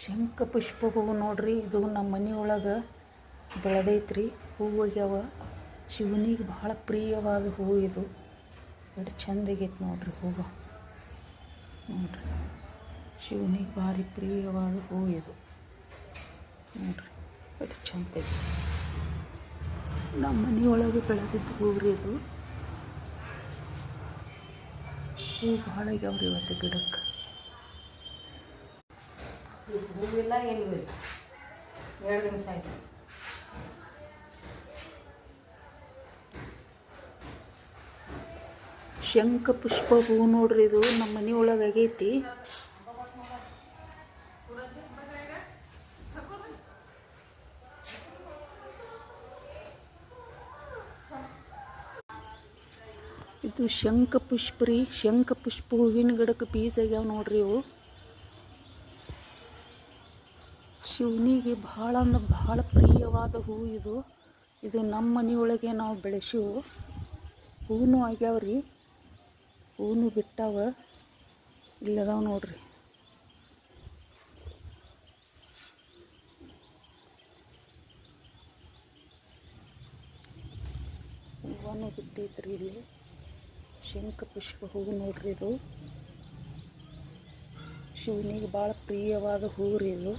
ಶಂಖ ಪುಷ್ಪ ಹೂವು ನೋಡ್ರಿ. ಇದು ನಮ್ಮ ಮನೆಯೊಳಗೆ ಬೆಳೆದೈತ್ರಿ. ಹೂವು ಆಗ್ಯಾವ. ಶಿವನಿಗೆ ಭಾಳ ಪ್ರಿಯವಾದ ಹೂವು ಇದು. ಎಷ್ಟು ಚಂದಾಗೈತೆ ನೋಡ್ರಿ ಹೂವು. ನೋಡ್ರಿ, ಶಿವನಿಗೆ ಭಾರಿ ಪ್ರಿಯವಾದ ಹೂವು ಇದು. ನೋಡ್ರಿ ಎಷ್ಟು ಚಂದ ಐತಿ. ನಮ್ಮ ಮನೆಯೊಳಗೆ ಬೆಳೆದಿದ್ದು ಹೂವು ರೀ ಇದು. ಹೂವು ಭಾಳ ಆಗ್ಯಾವ್ರಿ ಇವತ್ತು ಗಿಡಕ್ಕೆ. ಹೂವಿಲ್ಲ ಏನಿಲ್ಲ. 2 ನಿಮಿಷ ಆಯ್ತು. ಶಂಖ ಪುಷ್ಪ ಹೂವು ನೋಡ್ರಿ. ಇದು ನಮ್ಮ ಮನೆಯೊಳಗೆ ಆಗೈತಿ. ಇದು ಶಂಖ ಪುಷ್ಪ ರೀ. ಶಂಖ ಪುಷ್ಪ ಹೂವಿನ ಗಿಡಕ್ಕೆ ಬೀಜ ಆಗ್ಯಾವ ನೋಡ್ರಿ ಇವು. ಶಿವನಿಗೆ ಭಾಳ ಅಂದ್ರೆ ಭಾಳ ಪ್ರಿಯವಾದ ಹೂವು ಇದು. ಇದು ನಮ್ಮ ಮನೆಯೊಳಗೆ ನಾವು ಬೆಳೆಸಿವು. ಹೂವು ಆಗ್ಯಾವ್ರಿ. ಹೂವು ಬಿಟ್ಟಾವ. ಇಲ್ಲದಾವ ನೋಡ್ರಿ. ಹೂವನ್ನು ಬಿಟ್ಟೈತ್ರಿ ಇಲ್ಲಿ. ಶಂಖ ಪುಷ್ಪ ಹೂವು ನೋಡ್ರಿ ಇದು. ಶಿವನಿಗೆ ಭಾಳ ಪ್ರಿಯವಾದ ಹೂವು ರೀ ಇದು.